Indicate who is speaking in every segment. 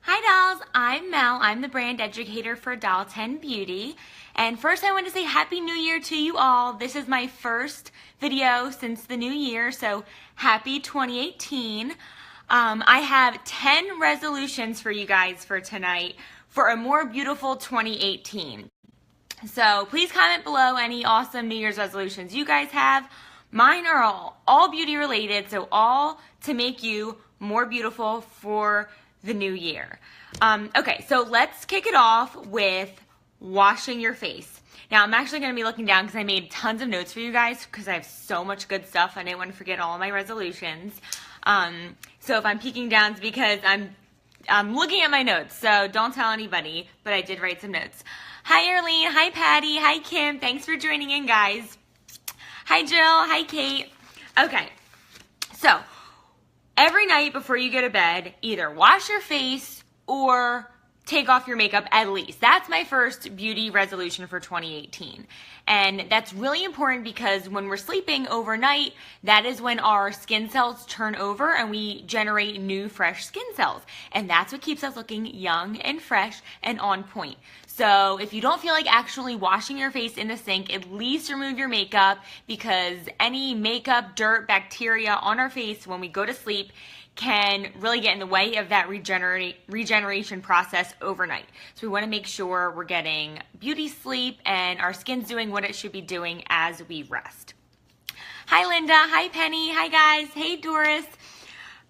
Speaker 1: Hi dolls, I'm Mel. I'm the brand educator for Doll 10 Beauty. And first I want to say Happy New Year to you all. This is my first video since the new year, so happy 2018. I have 10 resolutions for you guys for tonight for a more beautiful 2018. So please comment below any awesome New Year's resolutions you guys have. Mine are all beauty related, so all to make you more beautiful for the new year. Okay, so let's kick it off with washing your face. Now, I'm actually going to be looking down because I made tons of notes for you guys because I have so much good stuff. I didn't want to forget all of my resolutions. So if I'm peeking down, it's because I'm looking at my notes, so don't tell anybody, but I did write some notes. Hi, Arlene. Hi, Patty. Hi, Kim. Thanks for joining in, guys. Hi, Jill. Hi, Kate. Okay, so every night before you go to bed, either wash your face or take off your makeup at least. That's my first beauty resolution for 2018. And that's really important because when we're sleeping overnight, that is when our skin cells turn over and we generate new fresh skin cells. And that's what keeps us looking young and fresh and on point. So if you don't feel like actually washing your face in the sink, at least remove your makeup because any makeup, dirt, bacteria on our face when we go to sleep can really get in the way of that regeneration process overnight. So we want to make sure we're getting beauty sleep and our skin's doing what it should be doing as we rest. Hi, Linda. Hi, Penny. Hi, guys. Hey, Doris.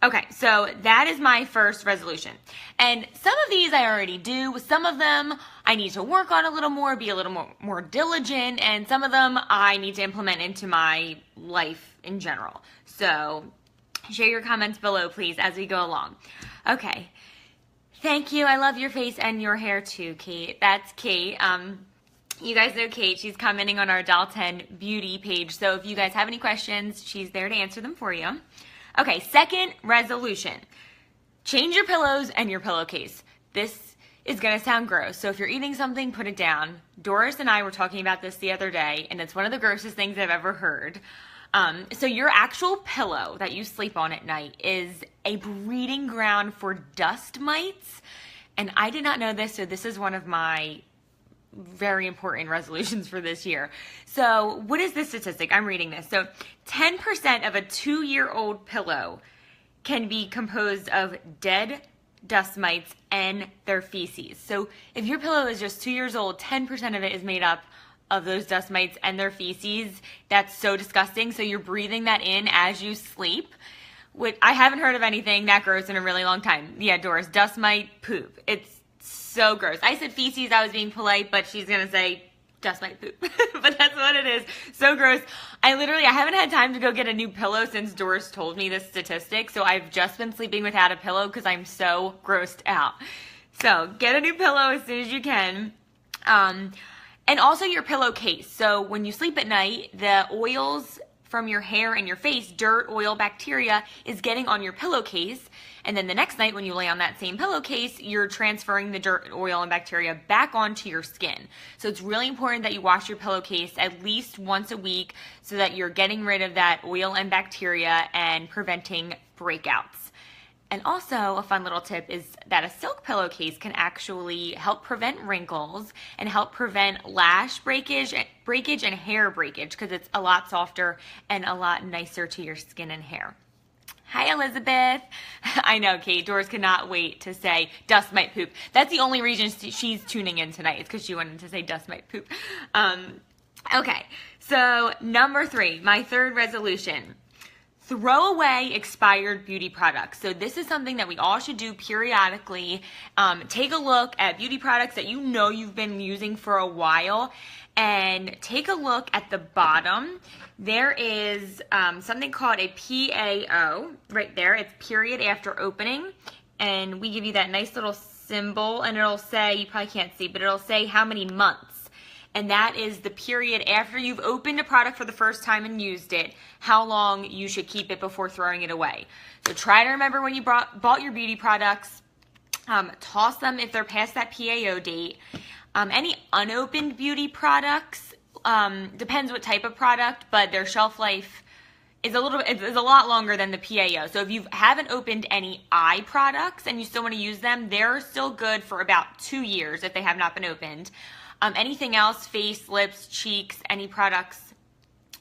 Speaker 1: Okay, so that is my first resolution. And some of these I already do. Some of them I need to work on a little more, be a little more diligent, and some of them I need to implement into my life in general. So share your comments below, please, as we go along. Okay, thank you. I love your face and your hair too, Kate. That's Kate. You guys know Kate. She's commenting on our Doll 10 Beauty page. So if you guys have any questions, she's there to answer them for you. Okay, second resolution. Change your pillows and your pillowcase. This is going to sound gross, so if you're eating something, put it down. Doris and I were talking about this the other day, and it's one of the grossest things I've ever heard. So your actual pillow that you sleep on at night is a breeding ground for dust mites, and I did not know this, so this is one of my very important resolutions for this year. So what is this statistic? I'm reading this. So 10% of a 2-year-old pillow can be composed of dead dust mites and their feces. So if your pillow is just 2 years old, 10% of it is made up of those dust mites and their feces. That's so disgusting. So you're breathing that in as you sleep. I haven't heard of anything that gross in a really long time. Yeah, Doris, dust mite poop. It's so gross. I said feces, I was being polite, but she's gonna say dust mite poop. But that's what it is. So gross. I haven't had time to go get a new pillow since Doris told me this statistic, so I've just been sleeping without a pillow because I'm so grossed out. So get a new pillow as soon as you can. And also your pillowcase. So when you sleep at night, the oils from your hair and your face, dirt, oil, bacteria, is getting on your pillowcase. And then the next night when you lay on that same pillowcase, you're transferring the dirt, oil, and bacteria back onto your skin. So it's really important that you wash your pillowcase at least once a week so that you're getting rid of that oil and bacteria and preventing breakouts. And also a fun little tip is that a silk pillowcase can actually help prevent wrinkles and help prevent lash breakage and hair breakage because it's a lot softer and a lot nicer to your skin and hair. Hi, Elizabeth. I know, Kate. Doris cannot wait to say dust mite poop. That's the only reason she's tuning in tonight. It's because she wanted to say dust mite poop. Okay, so number 3, my third resolution. Throw away expired beauty products. So this is something that we all should do periodically. Take a look at beauty products that you know you've been using for a while and take a look at the bottom. There is something called a PAO right there. It's period after opening. And we give you that nice little symbol and it'll say, you probably can't see, but it'll say how many months. And that is the period after you've opened a product for the first time and used it, how long you should keep it before throwing it away. So try to remember when you bought your beauty products, toss them if they're past that PAO date. Any unopened beauty products, depends what type of product, but their shelf life is a lot longer than the PAO. So if you haven't opened any eye products and you still want to use them, they're still good for about 2 years if they have not been opened. Anything else, face, lips, cheeks, any products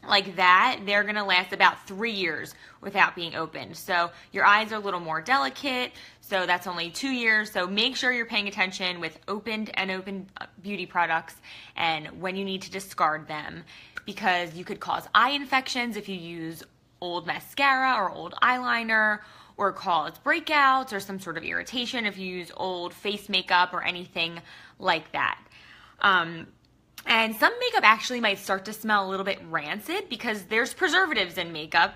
Speaker 1: like that, they're going to last about 3 years without being opened. So your eyes are a little more delicate, so that's only 2 years. So make sure you're paying attention with opened and unopened beauty products and when you need to discard them, because you could cause eye infections if you use old mascara or old eyeliner, or cause breakouts or some sort of irritation if you use old face makeup or anything like that. And some makeup actually might start to smell a little bit rancid because there's preservatives in makeup,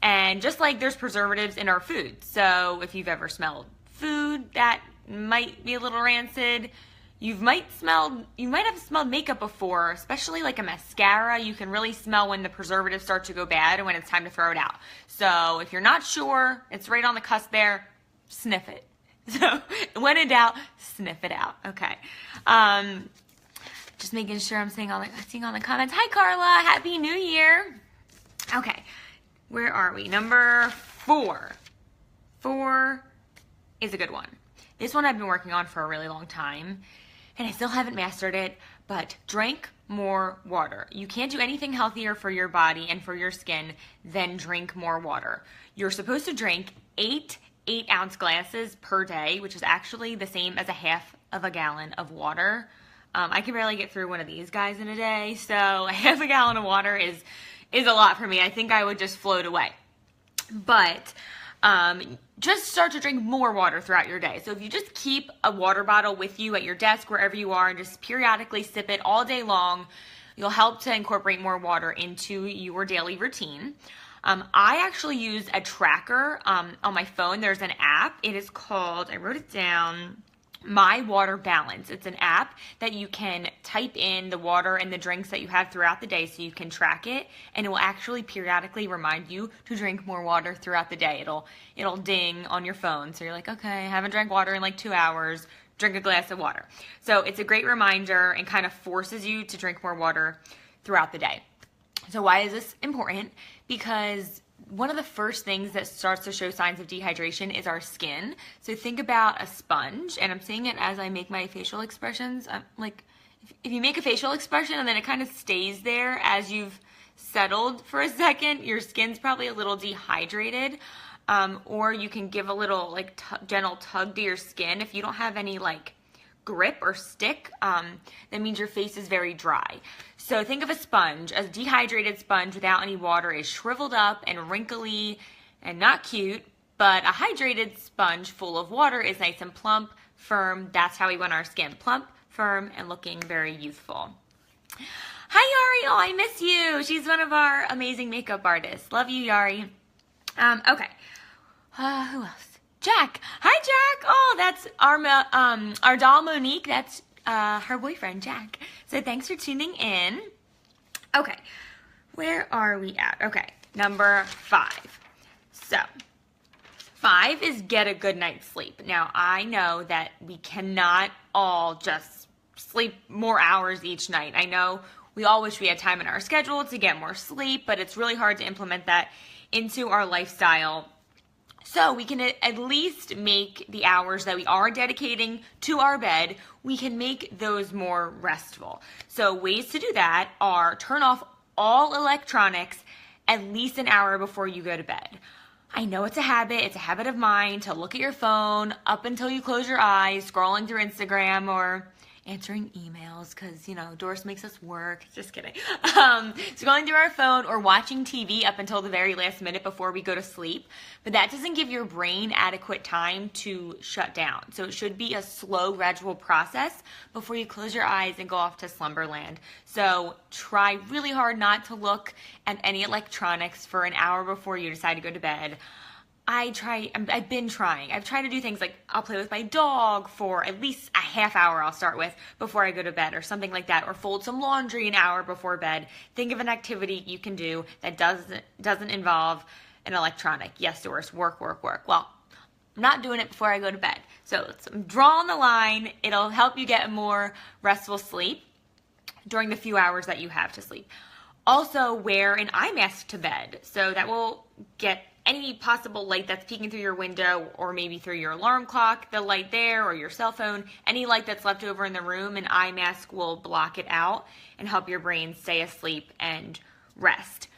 Speaker 1: and just like there's preservatives in our food. So if you've ever smelled food that might be a little rancid, you might have smelled makeup before, especially like a mascara. You can really smell when the preservatives start to go bad and when it's time to throw it out. So if you're not sure, it's right on the cusp there, sniff it. So when in doubt, sniff it out. Okay. Just making sure I'm seeing all the comments. Hi, Carla. Happy New Year. Okay. Where are we? Number 4. 4 is a good one. This one I've been working on for a really long time, and I still haven't mastered it, but drink more water. You can't do anything healthier for your body and for your skin than drink more water. You're supposed to drink 8 8-ounce glasses per day, which is actually the same as a half of a gallon of water. I can barely get through one of these guys in a day, so a half a gallon of water is a lot for me. I think I would just float away. But just start to drink more water throughout your day. So if you just keep a water bottle with you at your desk, wherever you are, and just periodically sip it all day long, you'll help to incorporate more water into your daily routine. I actually use a tracker on my phone. There's an app. It is called, I wrote it down, My Water Balance. It's an app that you can type in the water and the drinks that you have throughout the day so you can track it, and it will actually periodically remind you to drink more water throughout the day. It'll ding on your phone. So you're like, okay, I haven't drank water in like 2 hours. Drink a glass of water. So it's a great reminder and kind of forces you to drink more water throughout the day. So why is this important? Because one of the first things that starts to show signs of dehydration is our skin. So think about a sponge, and I'm saying it as I make my facial expressions. Like, if you make a facial expression and then it kind of stays there as you've settled for a second, your skin's probably a little dehydrated. Or you can give a little like gentle tug to your skin. If you don't have any like grip or stick, that means your face is very dry. So think of a sponge. A dehydrated sponge without any water is shriveled up and wrinkly and not cute, but a hydrated sponge full of water is nice and plump, firm. That's how we want our skin: plump, firm, and looking very youthful. Hi, Yari. Oh, I miss you. She's one of our amazing makeup artists. Love you, Yari. Okay. Who else? Jack. Hi, Jack. Oh, that's our doll Monique. That's her boyfriend, Jack. So thanks for tuning in. Okay, where are we at? Okay, number 5. So 5 is get a good night's sleep. Now, I know that we cannot all just sleep more hours each night. I know we all wish we had time in our schedule to get more sleep, but it's really hard to implement that into our lifestyle. So we can at least make the hours that we are dedicating to our bed, we can make those more restful. So ways to do that are turn off all electronics at least an hour before you go to bed. I know it's a habit of mine to look at your phone up until you close your eyes, scrolling through Instagram or answering emails because, you know, Doris makes us work. Just kidding. Scrolling through our phone or watching TV up until the very last minute before we go to sleep. But that doesn't give your brain adequate time to shut down. So it should be a slow, gradual process before you close your eyes and go off to slumberland. So try really hard not to look at any electronics for an hour before you decide to go to bed. I've been trying. I've tried to do things like I'll play with my dog for at least a half hour I'll start with before I go to bed or something like that, or fold some laundry an hour before bed. Think of an activity you can do that doesn't involve an electronic. Yes, Doris, work. Well, I'm not doing it before I go to bed. So let's draw on the line. It'll help you get a more restful sleep during the few hours that you have to sleep. Also wear an eye mask to bed, so that will get any possible light that's peeking through your window or maybe through your alarm clock, the light there, or your cell phone, any light that's left over in the room, an eye mask will block it out and help your brain stay asleep and rest.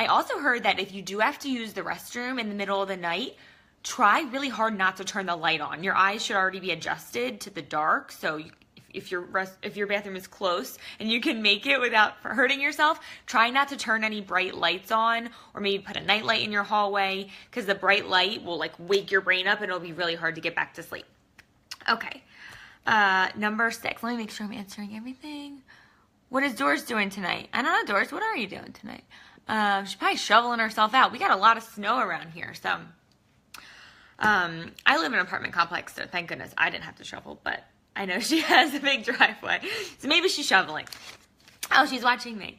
Speaker 1: I also heard that if you do have to use the restroom in the middle of the night, try really hard not to turn the light on. Your eyes should already be adjusted to the dark, so if your bathroom is close and you can make it without hurting yourself, try not to turn any bright lights on, or maybe put a night light in your hallway, because the bright light will like wake your brain up and it'll be really hard to get back to sleep. Okay, number 6. Let me make sure I'm answering everything. What is Doris doing tonight? I don't know, Doris, what are you doing tonight? She's probably shoveling herself out. We got a lot of snow around here, so I live in an apartment complex, so thank goodness I didn't have to shovel, but I know she has a big driveway, so maybe she's shoveling. Oh, she's watching me.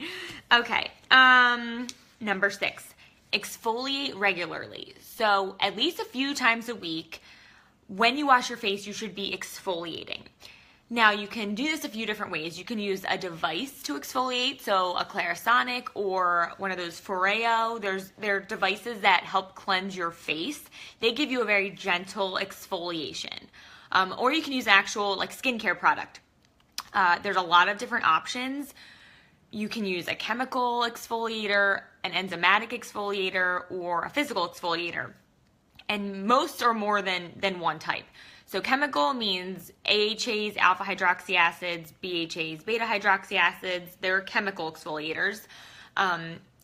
Speaker 1: Okay, number 6, exfoliate regularly. So at least a few times a week, when you wash your face, you should be exfoliating. Now, you can do this a few different ways. You can use a device to exfoliate, so a Clarisonic or one of those Foreo. They're devices that help cleanse your face. They give you a very gentle exfoliation. Or you can use actual like skincare product. There's a lot of different options. You can use a chemical exfoliator, an enzymatic exfoliator, or a physical exfoliator. And most are more than one type. So chemical means AHAs, alpha hydroxy acids, BHAs, beta hydroxy acids. They're chemical exfoliators.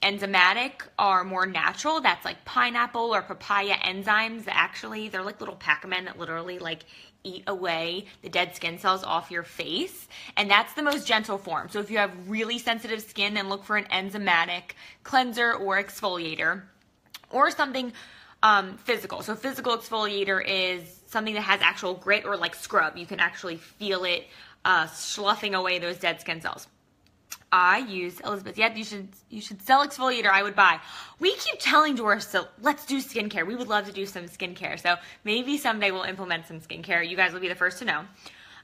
Speaker 1: Enzymatic are more natural. That's like pineapple or papaya enzymes. Actually, they're like little Pac-Man that literally like eat away the dead skin cells off your face. And that's the most gentle form. So if you have really sensitive skin, then look for an enzymatic cleanser or exfoliator, or something physical. So physical exfoliator is something that has actual grit, or like scrub. You can actually feel it sloughing away those dead skin cells. I use, Elizabeth, yeah, you should sell exfoliator. I would buy. We keep telling Doris, so let's do skincare. We would love to do some skincare. So maybe someday we'll implement some skincare. You guys will be the first to know.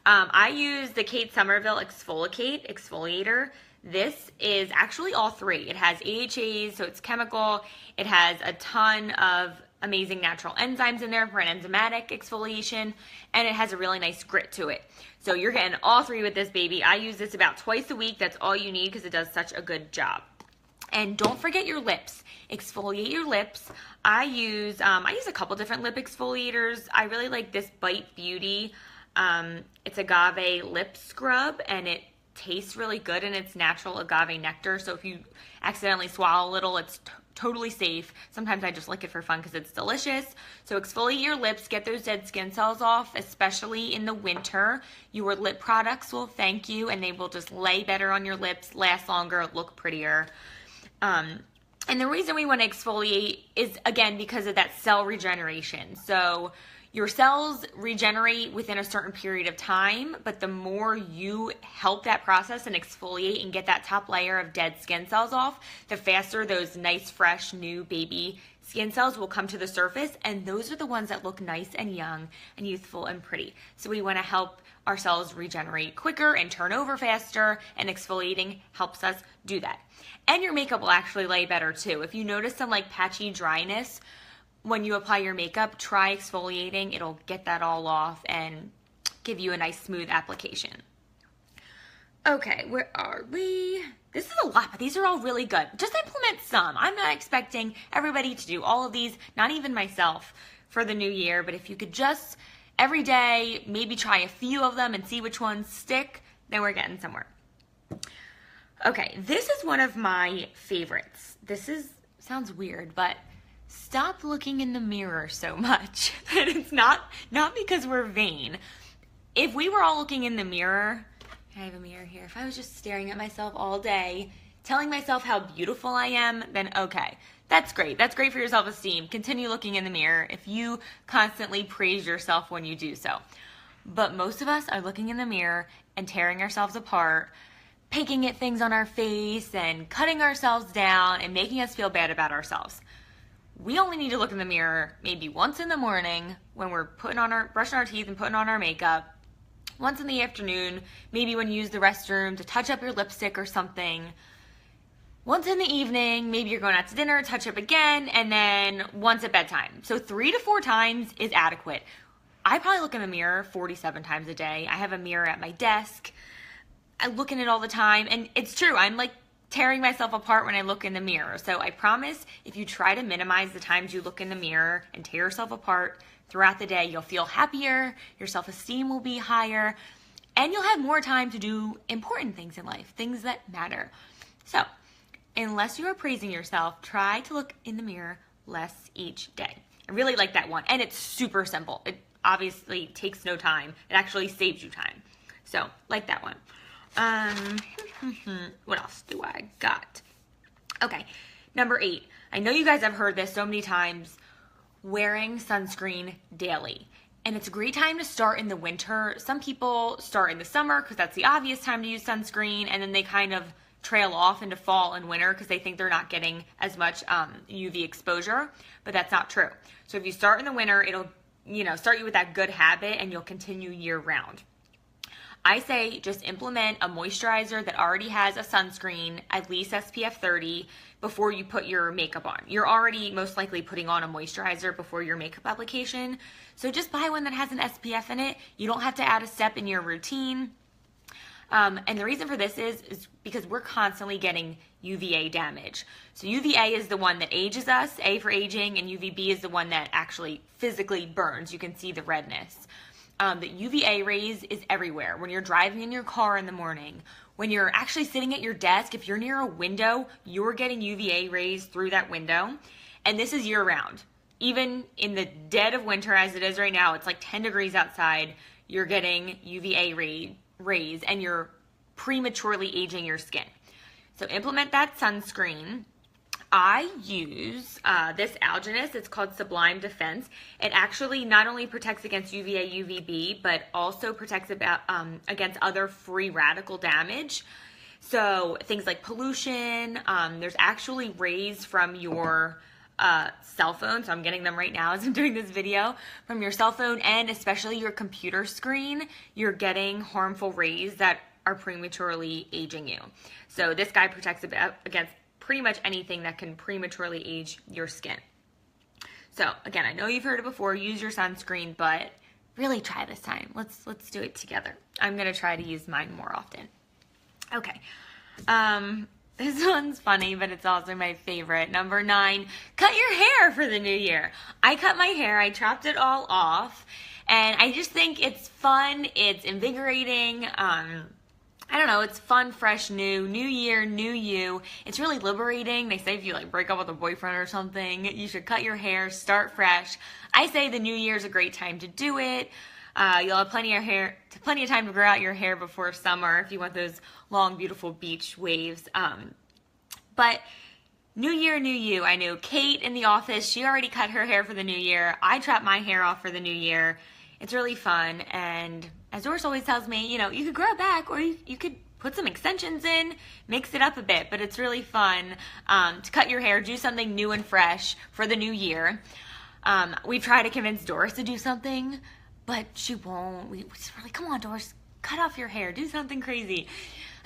Speaker 1: I use the Kate Somerville exfoliator. This is actually all 3. It has AHAs, so it's chemical. It has a ton of amazing natural enzymes in there for an enzymatic exfoliation, and it has a really nice grit to it. So you're getting all 3 with this baby. I use this about twice a week. That's all you need because it does such a good job. And don't forget your lips. Exfoliate your lips. I use a couple different lip exfoliators. I really like this Bite Beauty. It's agave lip scrub, and it tastes really good, and it's natural agave nectar. So if you accidentally swallow a little, it's totally safe. Sometimes I just lick it for fun because it's delicious. So exfoliate your lips, get those dead skin cells off, especially in the winter. Your lip products will thank you, and they will just lay better on your lips, last longer, look prettier. And the reason we want to exfoliate is, again, because of that cell regeneration. So your cells regenerate within a certain period of time, but the more you help that process and exfoliate and get that top layer of dead skin cells off, the faster those nice, fresh, new baby skin cells will come to the surface, and those are the ones that look nice and young and youthful and pretty. So we want to help our cells regenerate quicker and turn over faster, and exfoliating helps us do that. And your makeup will actually lay better too. If you notice some like patchy dryness when you apply your makeup, try exfoliating. It'll get that all off and give you a nice smooth application. Okay, where are we? This is a lot, but these are all really good. Just implement some. I'm not expecting everybody to do all of these, not even myself, for the new year. But if you could just every day maybe try a few of them and see which ones stick, then we're getting somewhere. Okay, this is one of my favorites. Sounds weird, but stop looking in the mirror so much. And it's not because we're vain. If we were all looking in the mirror, I have a mirror here. If I was just staring at myself all day, telling myself how beautiful I am, then okay, that's great. That's great for your self-esteem. Continue looking in the mirror if you constantly praise yourself when you do so. But most of us are looking in the mirror and tearing ourselves apart, picking at things on our face and cutting ourselves down and making us feel bad about ourselves. We only need to look in the mirror maybe once in the morning when we're brushing our teeth and putting on our makeup, once in the afternoon, maybe when you use the restroom to touch up your lipstick or something. once in the evening, maybe you're going out to dinner, touch up again, and then once at bedtime. So 3 to 4 times is adequate. I probably look in the mirror 47 times a day. I have a mirror at my desk. I look in it all the time, and it's true. I'm like tearing myself apart when I look in the mirror. So I promise if you try to minimize the times you look in the mirror and tear yourself apart throughout the day, you'll feel happier, your self-esteem will be higher, and you'll have more time to do important things in life, things that matter. So unless you are praising yourself, try to look in the mirror less each day. I really like that one, and it's super simple. It obviously takes no time. It actually saves you time. So, like that one. What else do I got? Okay, number 8. I know you guys have heard this so many times, wearing sunscreen daily. And it's a great time to start in the winter. Some people start in the summer because that's the obvious time to use sunscreen, and then they kind of trail off into fall and winter because they think they're not getting as much UV exposure, but that's not true. So if you start in the winter, it'll start you with that good habit, and you'll continue year round. I say just implement a moisturizer that already has a sunscreen, at least SPF 30, before you put your makeup on. You're already most likely putting on a moisturizer before your makeup application, so just buy one that has an SPF in it. You don't have to add a step in your routine. And the reason for this is because we're constantly getting UVA damage. So UVA is the one that ages us, A for aging, and UVB is the one that actually physically burns. You can see the redness. The UVA rays is everywhere. When you're driving in your car in the morning, when you're actually sitting at your desk, if you're near a window, you're getting UVA rays through that window. And this is year round. Even in the dead of winter as it is right now, it's like 10 degrees outside, you're getting UVA rays, and you're prematurely aging your skin. So implement that sunscreen. I use this alginist. It's called Sublime Defense. It actually not only protects against UVA, UVB, but also protects against other free radical damage. So things like pollution, there's actually rays from your cell phone, so I'm getting them right now as I'm doing this video, from your cell phone and especially your computer screen, you're getting harmful rays that are prematurely aging you. So this guy protects against pretty much anything that can prematurely age your skin. So again, I know you've heard it before, use your sunscreen, but really try this time. Let's do it together. I'm gonna try to use mine more often. Okay. This one's funny, but it's also my favorite. Number 9, cut your hair for the new year. I cut my hair, I chopped it all off, and I just think it's fun, it's invigorating, I don't know, it's fun, fresh, new year, new you. It's really liberating. They say if you like break up with a boyfriend or something, you should cut your hair, start fresh. I say the new year's a great time to do it. You'll have plenty of time to grow out your hair before summer if you want those long, beautiful beach waves. But new year, new you. I know Kate in the office, she already cut her hair for the new year. I chopped my hair off for the new year. It's really fun, and as Doris always tells me, you could grow it back, or you could put some extensions in, mix it up a bit, but it's really fun to cut your hair, do something new and fresh for the new year. We try to convince Doris to do something, but she won't. We're like, come on, Doris, cut off your hair, do something crazy.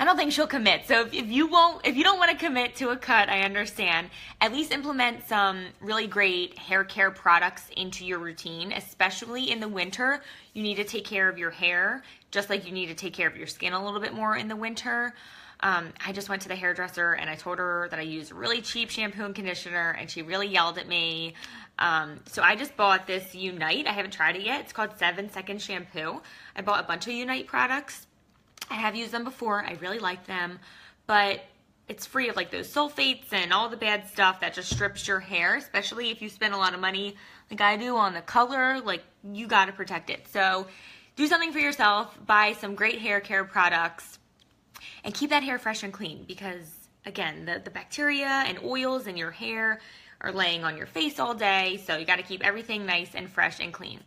Speaker 1: I don't think she'll commit. So if you don't want to commit to a cut, I understand. At least implement some really great hair care products into your routine, especially in the winter. You need to take care of your hair, just like you need to take care of your skin a little bit more in the winter. I just went to the hairdresser and I told her that I use really cheap shampoo and conditioner, and she really yelled at me. So I just bought this Unite. I haven't tried it yet. It's called 7-Second Shampoo. I bought a bunch of Unite products. I have used them before. I really like them, but it's free of like those sulfates and all the bad stuff that just strips your hair, especially if you spend a lot of money like I do on the color. Like, you got to protect it. So do something for yourself, buy some great hair care products, and keep that hair fresh and clean, because again, the bacteria and oils in your hair are laying on your face all day, so you got to keep everything nice and fresh and clean.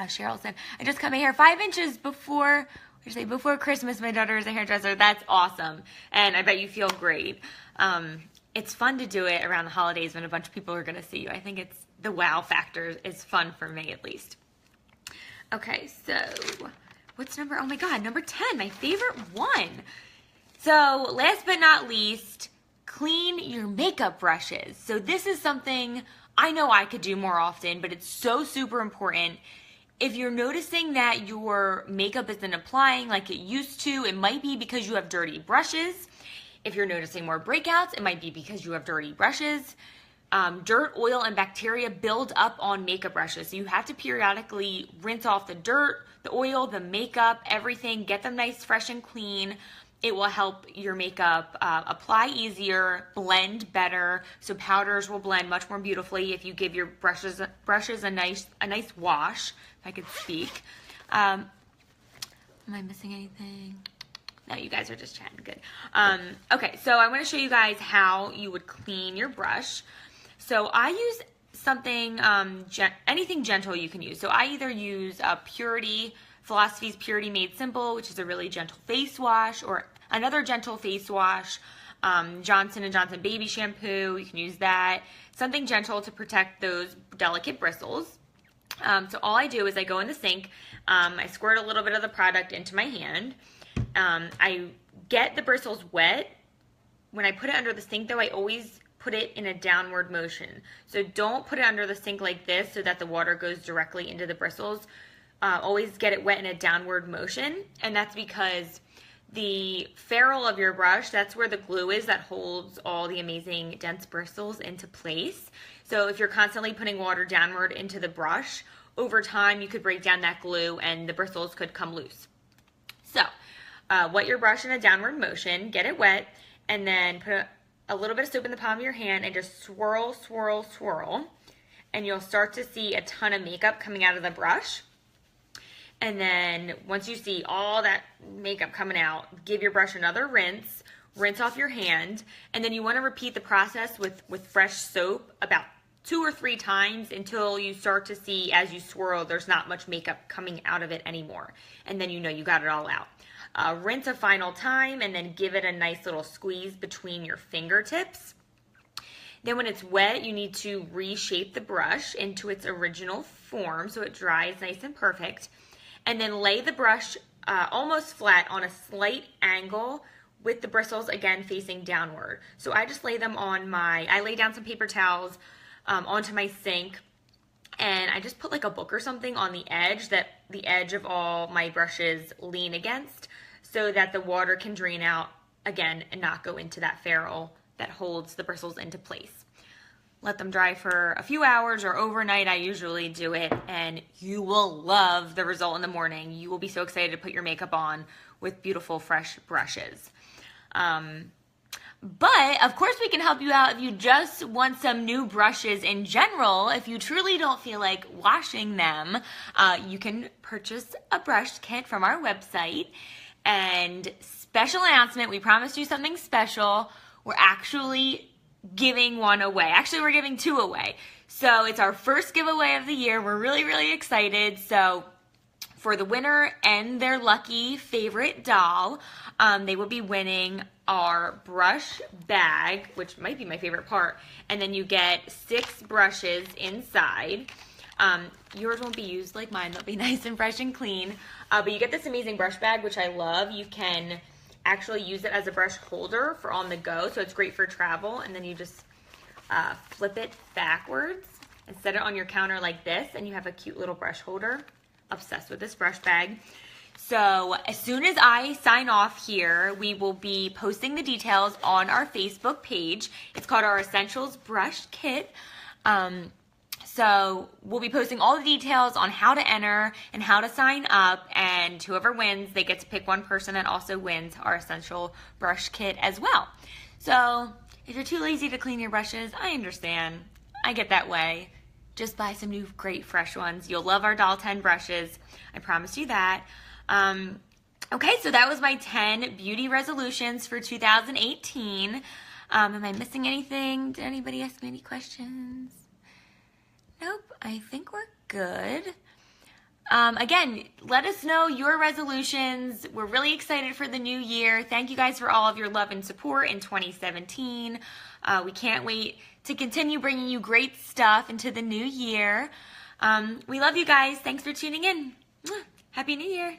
Speaker 1: Cheryl said, I just cut my hair 5 inches before Christmas. My daughter is a hairdresser. That's awesome. And I bet you feel great. It's fun to do it around the holidays when a bunch of people are going to see you. I think it's the wow factor is fun for me, at least. Okay, so what's number 10, my favorite one. So last but not least, clean your makeup brushes. So this is something I know I could do more often, but it's so super important. If you're noticing that your makeup isn't applying like it used to, it might be because you have dirty brushes. If you're noticing more breakouts, it might be because you have dirty brushes. Dirt, oil, and bacteria build up on makeup brushes. So you have to periodically rinse off the dirt, the oil, the makeup, everything, get them nice, fresh, and clean. It will help your makeup apply easier, blend better, so powders will blend much more beautifully if you give your brushes a nice wash, if I could speak. Am I missing anything? No, you guys are just chatting. Good. Okay, so I want to show you guys how you would clean your brush. So I use something, anything gentle you can use. So I either use Philosophy's Purity Made Simple, which is a really gentle face wash, or another gentle face wash, Johnson & Johnson baby shampoo, you can use that. Something gentle to protect those delicate bristles. So all I do is I go in the sink, I squirt a little bit of the product into my hand. I get the bristles wet. When I put it under the sink though, I always put it in a downward motion. So don't put it under the sink like this so that the water goes directly into the bristles. Always get it wet in a downward motion, and that's because the ferrule of your brush, that's where the glue is that holds all the amazing dense bristles into place. So if you're constantly putting water downward into the brush, over time you could break down that glue and the bristles could come loose. So wet your brush in a downward motion, get it wet, and then put a little bit of soap in the palm of your hand and just swirl, swirl, swirl, and you'll start to see a ton of makeup coming out of the brush. And then once you see all that makeup coming out, give your brush another rinse off your hand, and then you want to repeat the process with fresh soap about 2 or 3 times until you start to see, as you swirl, there's not much makeup coming out of it anymore. And then you know you got it all out. Rinse a final time and then give it a nice little squeeze between your fingertips. Then when it's wet, you need to reshape the brush into its original form so it dries nice and perfect. And then lay the brush almost flat on a slight angle with the bristles again facing downward. So I just lay them on I lay down some paper towels onto my sink, and I just put like a book or something on the edge that the edge of all my brushes lean against so that the water can drain out again and not go into that ferrule that holds the bristles into place. Let them dry for a few hours or overnight. I usually do it, and you will love the result in the morning. You will be so excited to put your makeup on with beautiful fresh brushes. But of course we can help you out if you just want some new brushes in general. If you truly don't feel like washing them, you can purchase a brush kit from our website. And special announcement, we promised you something special. We're actually giving one away. Actually, we're giving 2 away. So it's our first giveaway of the year. We're really, really excited. So for the winner and their lucky favorite doll, they will be winning our brush bag, which might be my favorite part. And then you get 6 brushes inside. Yours won't be used like mine. They'll be nice and fresh and clean. But you get this amazing brush bag, which I love. You can actually use it as a brush holder for on the go, so it's great for travel. And then you just flip it backwards and set it on your counter like this, and you have a cute little brush holder. Obsessed with this brush bag. So as soon as I sign off here, we will be posting the details on our Facebook page. It's called our Essentials Brush Kit. So we'll be posting all the details on how to enter and how to sign up, and whoever wins, they get to pick one person that also wins our Essential Brush Kit as well. So if you're too lazy to clean your brushes, I understand. I get that way. Just buy some new great fresh ones. You'll love our Doll 10 brushes. I promise you that. Okay, so that was my 10 beauty resolutions for 2018. Am I missing anything? Did anybody ask me any questions? Nope, I think we're good. Again, let us know your resolutions. We're really excited for the new year. Thank you guys for all of your love and support in 2017. We can't wait to continue bringing you great stuff into the new year. We love you guys. Thanks for tuning in. Happy New Year.